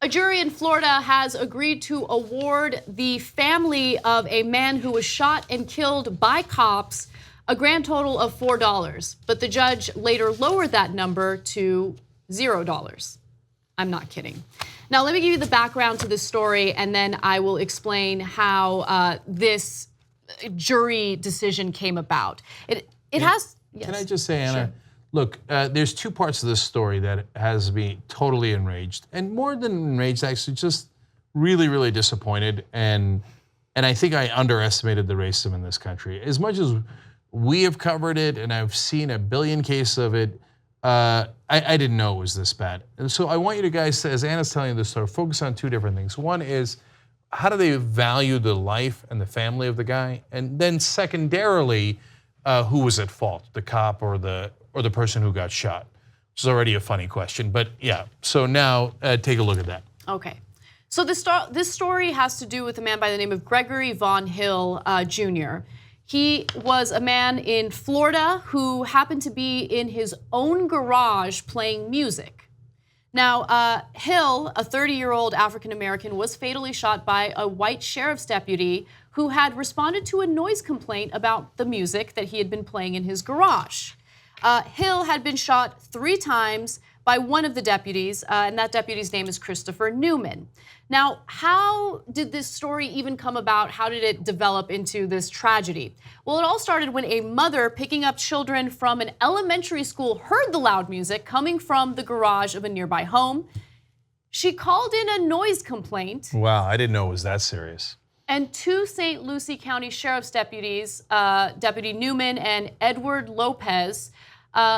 jury in Florida has agreed to award the family of a man who was shot and killed by cops a grand total of $4. But the judge later lowered that number to $0. I'm not kidding. Now, let me give you the background to this story, and then I will explain how this jury decision came about. It has. Yes. Can I just say, Anna? Sure. Look, there's two parts of this story that has me totally enraged, and more than enraged, actually, just really, really disappointed. And I think I underestimated the racism in this country. As much as we have covered it, and I've seen a billion cases of it, I didn't know it was this bad. And so I want you to guys, as Anna's telling you this story, focus on two different things. One is, how do they value the life and the family of the guy? And then secondarily, who was at fault, the cop or the person who got shot? Which is already a funny question, but yeah. So now take a look at that. Okay. So this story has to do with a man by the name of Gregory Vaughn Hill Jr. He was a man in Florida who happened to be in his own garage playing music. Now, Hill, a 30-year-old African-American, was fatally shot by a white sheriff's deputy who had responded to a noise complaint about the music that he had been playing in his garage. Hill had been shot 3 times by one of the deputies, and that deputy's name is Christopher Newman. Now, how did this story even come about? How did it develop into this tragedy? Well, it all started when a mother picking up children from an elementary school heard the loud music coming from the garage of a nearby home. She called in a noise complaint. Wow, I didn't know it was that serious. And 2 St. Lucie County Sheriff's deputies, Deputy Newman and Edward Lopez,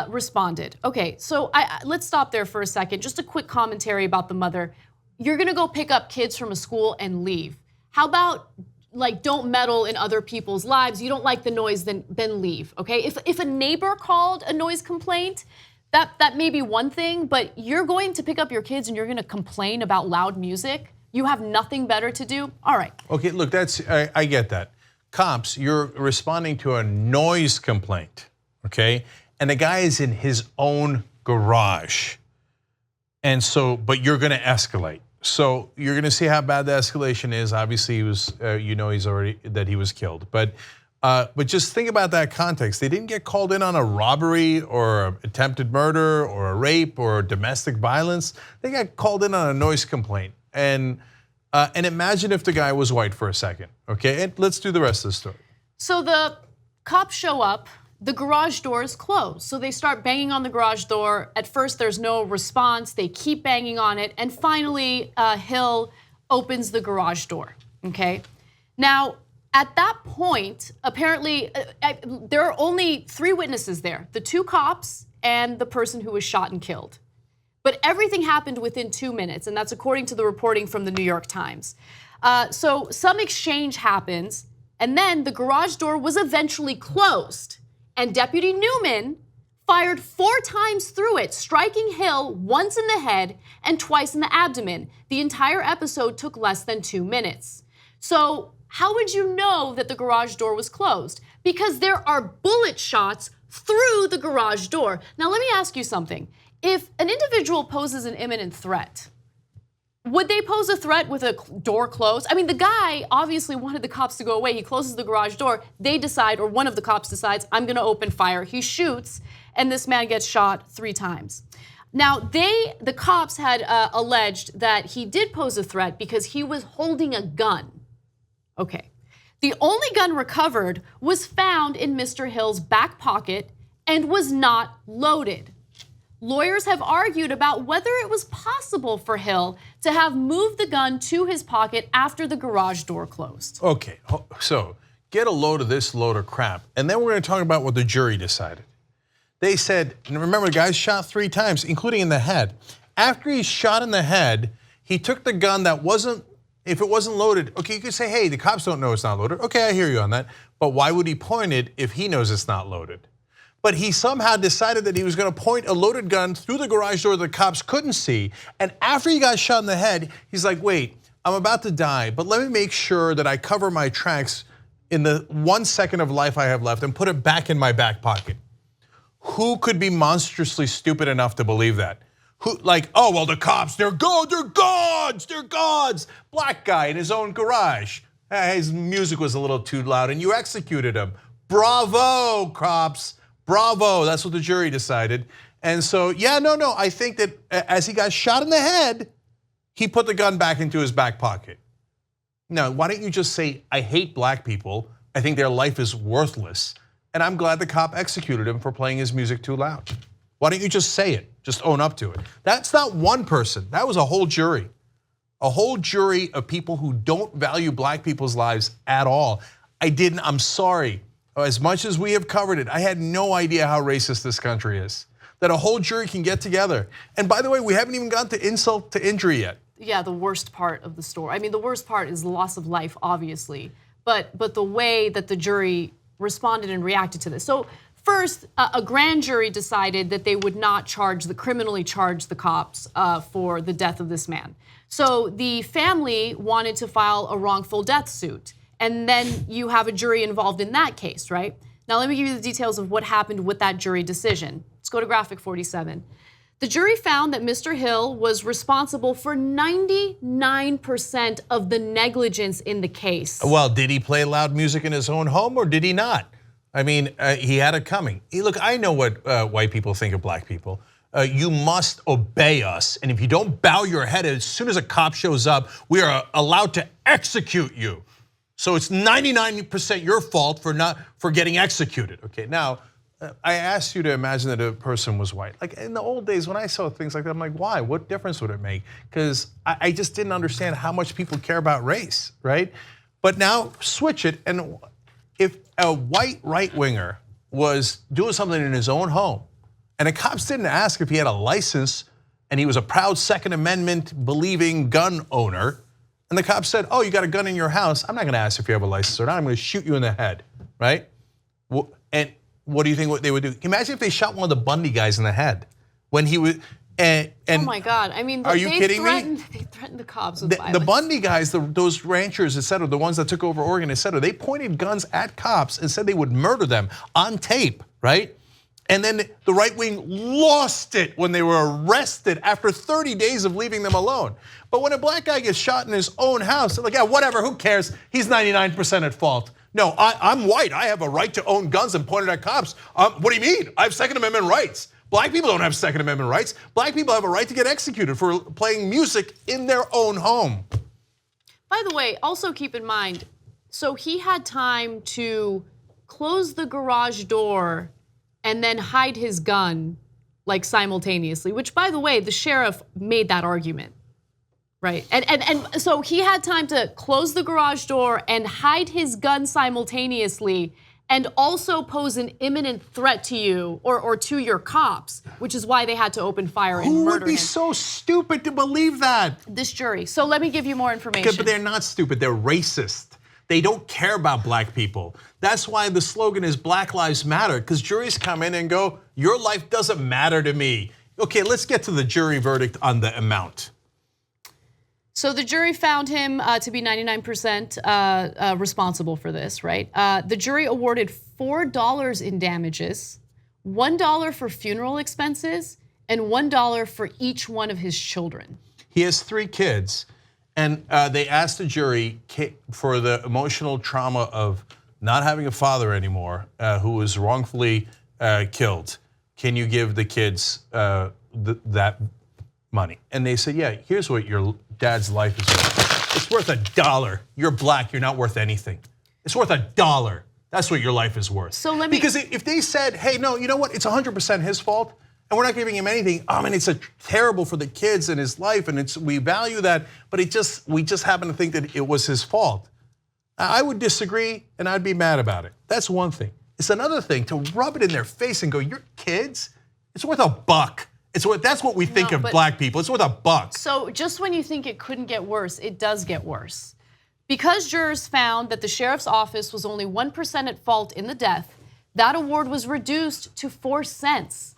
responded. Okay, so let's stop there for a second. Just a quick commentary about the mother. You're gonna go pick up kids from a school and leave. How about, like, don't meddle in other people's lives? You don't like the noise, then leave, okay? If a neighbor called a noise complaint, that may be one thing, but you're going to pick up your kids and you're gonna complain about loud music? You have nothing better to do? All right. Okay, look, I get that. Cops, you're responding to a noise complaint, okay? And the guy is in his own garage. And so, but you're gonna escalate. So you're gonna see how bad the escalation is. Obviously, he was, he was killed. But just think about that context. They didn't get called in on a robbery or attempted murder or a rape or domestic violence. They got called in on a noise complaint. And imagine if the guy was white for a second, okay? And let's do the rest of the story. So the cops show up. The garage door is closed. So they start banging on the garage door. At first, there's no response. They keep banging on it. And finally, Hill opens the garage door, okay? Now, at that point, apparently, there are only 3 witnesses there. The 2 cops and the person who was shot and killed. But everything happened within 2 minutes, and that's according to the reporting from the New York Times. So some exchange happens, and then the garage door was eventually closed. And Deputy Newman fired 4 times through it, striking Hill once in the head and twice in the abdomen. The entire episode took less than 2 minutes. So how would you know that the garage door was closed? Because there are bullet shots through the garage door. Now let me ask you something. If an individual poses an imminent threat, would they pose a threat with a door closed? I mean, the guy obviously wanted the cops to go away. He closes the garage door. They decide, or one of the cops decides, I'm gonna open fire. He shoots, and this man gets shot 3 times. Now, the cops had alleged that he did pose a threat because he was holding a gun. Okay. The only gun recovered was found in Mr. Hill's back pocket and was not loaded. Lawyers have argued about whether it was possible for Hill to have moved the gun to his pocket after the garage door closed. Okay, so get a load of this load of crap, and then we're gonna talk about what the jury decided. They said, and remember, the guy shot 3 times, including in the head. After he's shot in the head, he took the gun that wasn't, if it wasn't loaded, okay, you could say, hey, the cops don't know it's not loaded. Okay, I hear you on that, but why would he point it if he knows it's not loaded? But he somehow decided that he was gonna point a loaded gun through the garage door that the cops couldn't see. And after he got shot in the head, he's like, wait, I'm about to die, but let me make sure that I cover my tracks in the 1 second of life I have left and put it back in my back pocket. Who could be monstrously stupid enough to believe that? who like, oh, well, the cops, they're gods. Black guy in his own garage. His music was a little too loud and you executed him. Bravo, cops, bravo. That's what the jury decided. And so, yeah, no, I think that as he got shot in the head, he put the gun back into his back pocket. Now, why don't you just say, I hate black people. I think their life is worthless. And I'm glad the cop executed him for playing his music too loud. Why don't you just say it? Just own up to it. That's not one person. That was a whole jury. A whole jury of people who don't value black people's lives at all. I'm sorry. As much as we have covered it, I had no idea how racist this country is. That a whole jury can get together. And by the way, we haven't even gotten to insult to injury yet. Yeah, the worst part of the story. I mean, the worst part is the loss of life, obviously. But the way that the jury responded and reacted to this. So first, a grand jury decided that they would not criminally charge the cops for the death of this man. So the family wanted to file a wrongful death suit. And then you have a jury involved in that case, right? Now let me give you the details of what happened with that jury decision. Let's go to graphic 47. The jury found that Mr. Hill was responsible for 99% of the negligence in the case. Well, did he play loud music in his own home or did he not? I mean, he had it coming. Look, I know what white people think of black people. You must obey us, and if you don't bow your head as soon as a cop shows up, we are allowed to execute you. So it's 99% your fault for getting executed. Okay, now I asked you to imagine that a person was white. Like in the old days when I saw things like that, I'm like, why? What difference would it make? Because I just didn't understand how much people care about race, right? But now switch it, and if a white right-winger was doing something in his own home, and the cops didn't ask if he had a license, and he was a proud Second Amendment believing gun owner, and the cops said, oh, you got a gun in your house, I'm not gonna ask if you have a license or not, I'm gonna shoot you in the head, right? And what do you think what they would do? Imagine if they shot one of the Bundy guys in the head when he was, oh my God, I mean, are you kidding me? They threatened the cops with violence. The Bundy guys, those ranchers, et cetera, the ones that took over Oregon, et cetera, they pointed guns at cops and said they would murder them on tape, right? And then the right wing lost it when they were arrested after 30 days of leaving them alone. But when a black guy gets shot in his own house, they're like, yeah, whatever, who cares? He's 99% at fault. No, I'm white, I have a right to own guns and point it at cops. What do you mean? I have Second Amendment rights. Black people don't have Second Amendment rights. Black people have a right to get executed for playing music in their own home. By the way, also keep in mind, so he had time to close the garage door and then hide his gun like simultaneously, which by the way, the sheriff made that argument, right? And so he had time to close the garage door and hide his gun simultaneously and also pose an imminent threat to you or to your cops, which is why they had to open fire and murder him. Who would be so stupid to believe that? This jury. So let me give you more information. But they're not stupid, they're racist. They don't care about black people. That's why the slogan is Black Lives Matter, because juries come in and go, your life doesn't matter to me. Okay, let's get to the jury verdict on the amount. So the jury found him to be 99% responsible for this, right? The jury awarded $4 in damages, $1 for funeral expenses, and $1 for each one of his children. He has 3 kids, and they asked the jury for the emotional trauma of not having a father anymore who was wrongfully killed. Can you give the kids that money? And they said, yeah, here's what your dad's life is worth. It's worth $1. You're black, you're not worth anything. It's worth $1. That's what your life is worth. So let me, because if they said, hey, no, you know what, it's 100% his fault, and we're not giving him anything, I mean, it's terrible for the kids and his life, and we value that, but we just happen to think that it was his fault. I would disagree, and I'd be mad about it. That's one thing. It's another thing to rub it in their face and go, your kids, it's worth $1. That's what we think of black people. It's worth $1. So just when you think it couldn't get worse, it does get worse. Because jurors found that the sheriff's office was only 1% at fault in the death, that award was reduced to 4 cents.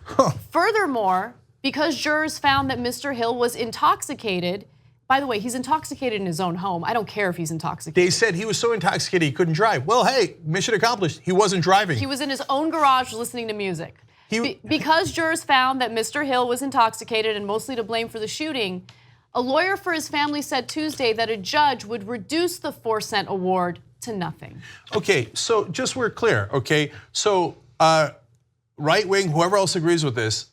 Furthermore, because jurors found that Mr. Hill was intoxicated, by the way, he's intoxicated in his own home. I don't care if he's intoxicated. They said he was so intoxicated he couldn't drive. Well, hey, mission accomplished. He wasn't driving. He was in his own garage listening to music. Because jurors found that Mr. Hill was intoxicated and mostly to blame for the shooting, a lawyer for his family said Tuesday that a judge would reduce the 4-cent award to nothing. Okay, so just we're clear, okay? So right wing, whoever else agrees with this,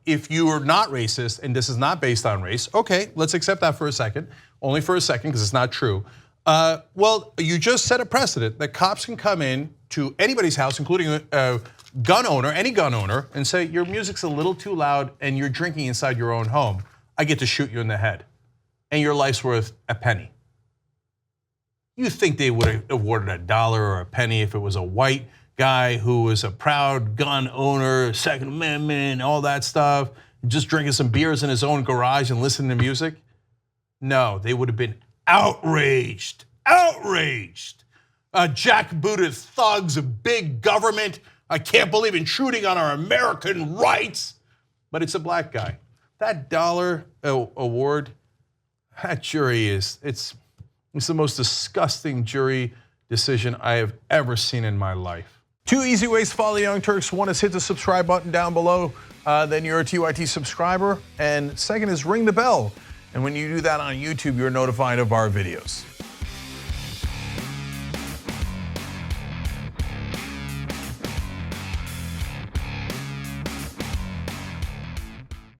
if you are not racist and this is not based on race, okay, let's accept that for a second, only for a second because it's not true. Well, you just set a precedent that cops can come in to anybody's house, including a gun owner, any gun owner, and say your music's a little too loud and you're drinking inside your own home. I get to shoot you in the head, and your life's worth a penny. You think they would have awarded $1 or a penny if it was a white guy who was a proud gun owner, Second Amendment, all that stuff, just drinking some beers in his own garage and listening to music? No, they would have been outraged, outraged. Jackbooted thugs of big government. I can't believe intruding on our American rights. But it's a black guy. That $1 award, that jury it's the most disgusting jury decision I have ever seen in my life. 2 easy ways to follow the Young Turks. One is hit the subscribe button down below, then you're a TYT subscriber. And second is ring the bell. And when you do that on YouTube, you're notified of our videos.